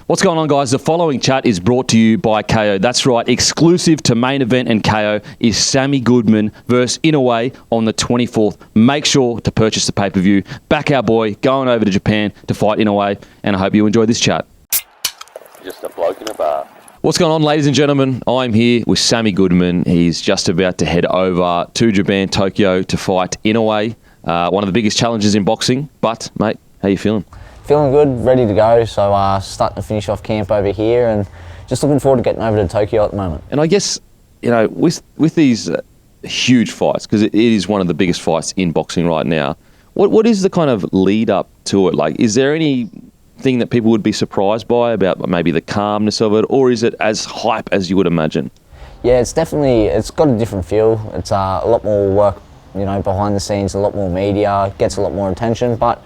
What's going on, guys? The following chat is brought to you by Kayo. That's right, exclusive to Main Event and Kayo is Sam Goodman versus Inoue on the 24th. Make sure to purchase the pay-per-view. Back our boy, going over to Japan to fight Inoue, and I hope you enjoy this chat. Just a bloke in a bar. What's going on, ladies and gentlemen? I'm here with Sammy Goodman. He's just about to head over to Japan, Tokyo, to fight Inoue, one of the biggest challenges in boxing. But, mate, how you feeling? Feeling good, ready to go. So starting to finish off camp over here and just looking forward to getting over to Tokyo at the moment. And I guess, you know, with these huge fights, because it is one of the biggest fights in boxing right now, what is the kind of lead up to it? Like, is there anything that people would be surprised by about maybe the calmness of it, or is it as hype as you would imagine? Yeah, it's got a different feel. It's a lot more work, behind the scenes, a lot more media, gets a lot more attention, but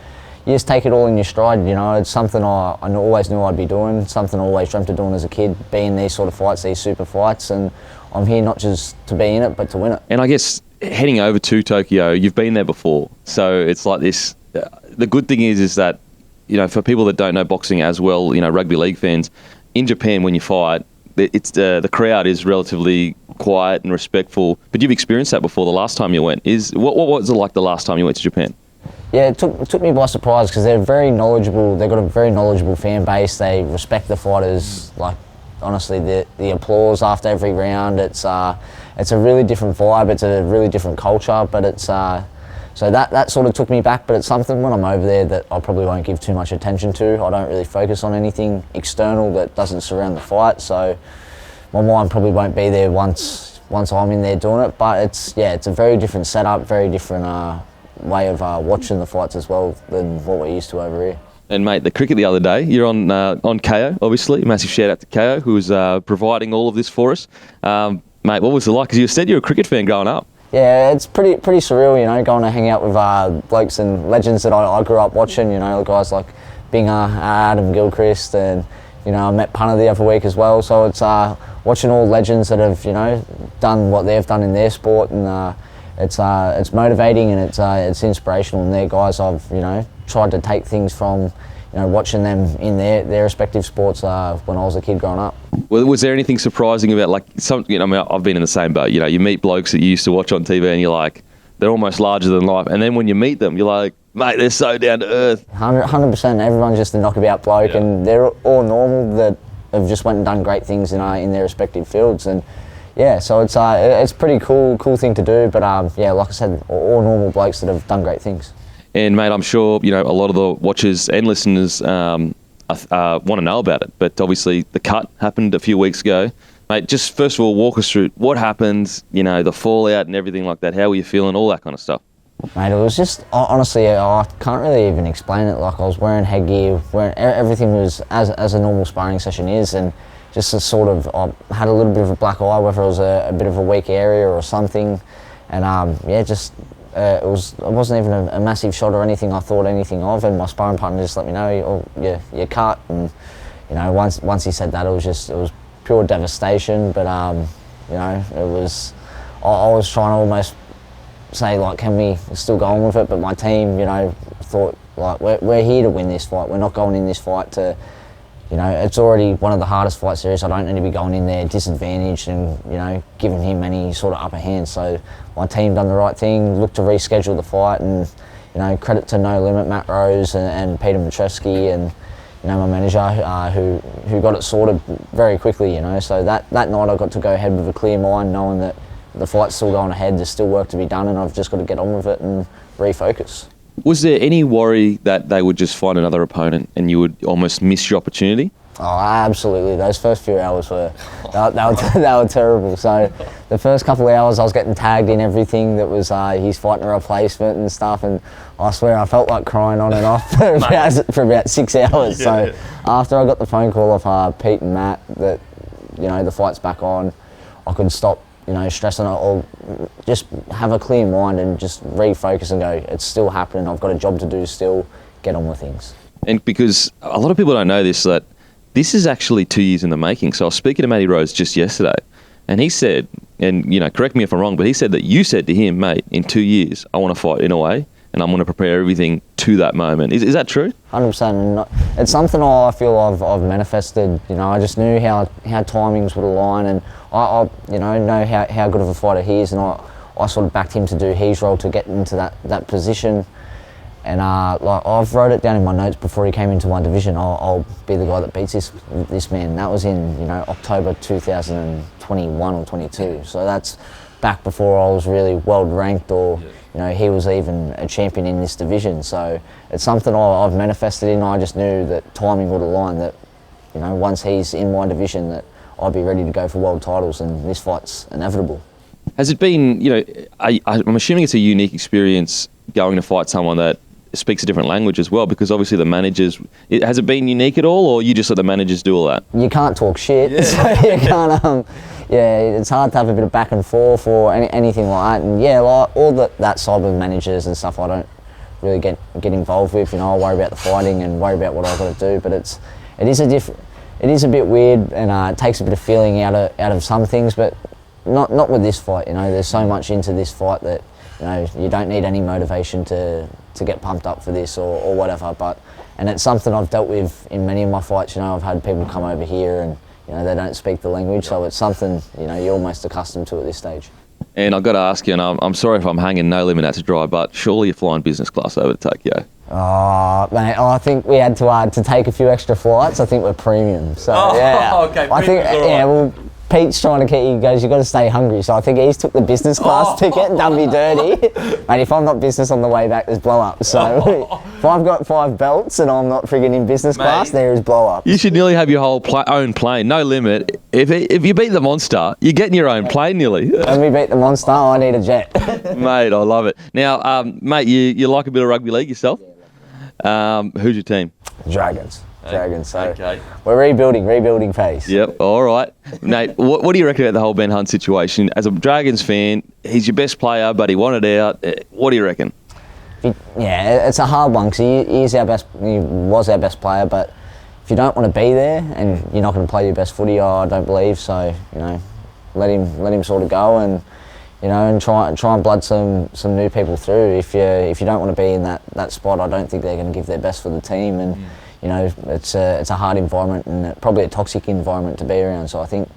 you just take it all in your stride, It's something I always knew I'd be doing, something I always dreamt of doing as a kid, being these sort of fights, these super fights, and I'm here not just to be in it, but to win it. And I guess heading over to Tokyo, you've been there before, so it's like this. The good thing is that, for people that don't know boxing as well, rugby league fans, in Japan when you fight, it's the crowd is relatively quiet and respectful. But you've experienced that before. The last time you went, what was it like the last time you went to Japan? Yeah, it took me by surprise because they're very knowledgeable. They've got a very knowledgeable fan base. They respect the fighters. Like, honestly, the applause after every round. It's a really different vibe. It's a really different culture. But it's so that sort of took me back. But it's something when I'm over there that I probably won't give too much attention to. I don't really focus on anything external that doesn't surround the fight. So my mind probably won't be there once I'm in there doing it. But it's a very different setup, very different way of watching the fights as well than what we're used to over here. And mate, the cricket the other day, you're on Kayo, obviously. Massive shout out to Kayo, who was providing all of this for us. Mate, what was it like? Because you said you're a cricket fan growing up. Yeah, it's pretty surreal, going to hang out with blokes and legends that I grew up watching. Guys like Binger, Adam Gilchrist, and I met Punter the other week as well. So it's watching all legends that have done what they've done in their sport, and it's motivating and it's inspirational. And they're guys I've tried to take things from watching them in their respective sports when I was a kid growing up. Well, was there anything surprising about I've been in the same boat. You meet blokes that you used to watch on TV and you're like, they're almost larger than life. And then when you meet them, you're like, mate, they're so down to earth. 100%. Everyone's just a knockabout bloke, and they're all normal that have just went and done great things in their respective fields. And yeah, so it's pretty cool thing to do. But like I said, all normal blokes that have done great things. And mate, I'm sure a lot of the watchers and listeners want to know about it. But obviously, the cut happened a few weeks ago. Mate, just first of all, walk us through what happened. The fallout and everything like that. How were you feeling? All that kind of stuff. Mate, it was just, honestly, I can't really even explain it. Like, I was wearing headgear, everything was as a normal sparring session is, and just a sort of, I had a little bit of a black eye, whether it was a bit of a weak area or something, and it wasn't even a massive shot or anything I thought anything of, and my sparring partner just let me know, you're cut, and once he said that, it was pure devastation. But I was trying to almost say, like, can we still go on with it? But my team, thought, like, we're here to win this fight. We're not going in this fight to, it's already one of the hardest fight series. I don't need to be going in there disadvantaged and, giving him any sort of upper hand. So my team done the right thing, looked to reschedule the fight, and, credit to No Limit, Matt Rose and Peter Matreski, and, my manager who got it sorted very quickly, So that night I got to go ahead with a clear mind, knowing that the fight's still going ahead, there's still work to be done, and I've just got to get on with it and refocus. Was there any worry that they would just find another opponent and you would almost miss your opportunity? Oh, absolutely. Those first few hours were they were terrible. So the first couple of hours I was getting tagged in everything that was he's fighting a replacement and stuff, and I swear I felt like crying on and off for about 6 hours. So after I got the phone call off Pete and Matt that the fight's back on, I could stop stressing it, or just have a clear mind and just refocus and go, it's still happening, I've got a job to do still, get on with things. And because a lot of people don't know this, that this is actually 2 years in the making. So I was speaking to Matty Rose just yesterday, and he said, and correct me if I'm wrong, but he said that you said to him, mate, in 2 years, I want to fight Inoue. and I'm going to prepare everything to that moment. Is that true? 100%. It's something I feel I've manifested. You know, I just knew how timings would align, and I know how good of a fighter he is, and I sort of backed him to do his role to get into that position. And like I've wrote it down in my notes before he came into my division. I'll be the guy that beats this man. That was in October 2021 or 22. So that's back before I was really world ranked, or he was even a champion in this division. So it's something I've manifested in. I just knew that timing would align. That once he's in my division, that I'd be ready to go for world titles, and this fight's inevitable. Has it been? I'm assuming it's a unique experience going to fight someone that speaks a different language as well, because obviously the managers, has it been unique at all, or you just let the managers do all that? You can't talk shit, so you can't, it's hard to have a bit of back and forth or anything like that. And like all that side of managers and stuff I don't really get involved with. I worry about the fighting and worry about what I've got to do, but it is a bit weird, and it takes a bit of feeling out of some things, but not with this fight. There's so much into this fight that you don't need any motivation to get pumped up for this or whatever. And it's something I've dealt with in many of my fights. I've had people come over here and they don't speak the language, so it's something you're almost accustomed to at this stage. And I've got to ask you, and I'm sorry if I'm hanging No Limit out to dry, but surely you're flying business class over to Tokyo. Oh, mate, I think we had to take a few extra flights. I think we're premium. So okay. I think well, Pete's trying to get you guys. You've got to stay hungry, so I think he's took the business class ticket and done me dirty. Mate, if I'm not business on the way back, there's blow up. So if I've got 5 belts and I'm not frigging in business class, there is blow up. You should nearly have your whole own plane, No Limit. If you beat the monster, you're getting your own plane nearly. When we beat the monster, I need a jet. Mate, I love it. Now, mate, you like a bit of rugby league yourself? Who's your team? Dragons. So okay. We're rebuilding phase. Yep, all right. Nate, what do you reckon about the whole Ben Hunt situation? As a Dragons fan, he's your best player, but he wanted out. What do you reckon? It's a hard one, because he was our best player, but if you don't want to be there and you're not going to play your best footy, I don't believe, so let him sort of go, and and try and blood some new people through. If you don't want to be in that spot, I don't think they're going to give their best for the team, and it's a hard environment, and probably a toxic environment to be around. So I think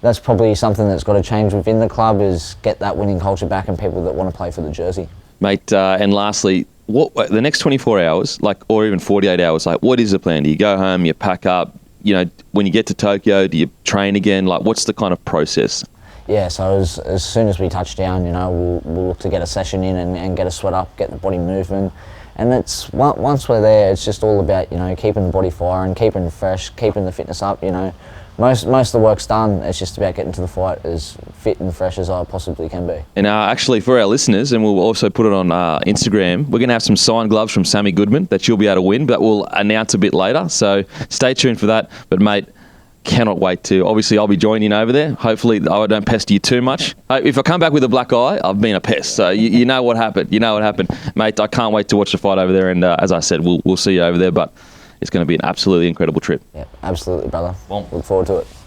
that's probably something that's got to change within the club, is get that winning culture back and people that want to play for the jersey. Mate, and lastly, what the next 24 hours, or even 48 hours, what is the plan? Do you go home, you pack up, when you get to Tokyo, do you train again? What's the kind of process? Yeah, so as soon as we touch down, we'll look to get a session in and get a sweat up, get the body moving. And once we're there, it's just all about, keeping the body firing, keeping fresh, keeping the fitness up, Most of the work's done. It's just about getting to the fight as fit and fresh as I possibly can be. And actually, for our listeners, and we'll also put it on Instagram, we're going to have some signed gloves from Sam Goodman that you'll be able to win, but we'll announce a bit later. So stay tuned for that. But, mate, cannot wait to. Obviously, I'll be joining over there. Hopefully, I don't pester you too much. If I come back with a black eye, I've been a pest. So you know what happened. Mate, I can't wait to watch the fight over there. And as I said, we'll see you over there. But it's going to be an absolutely incredible trip. Yeah, absolutely, brother. Well, look forward to it.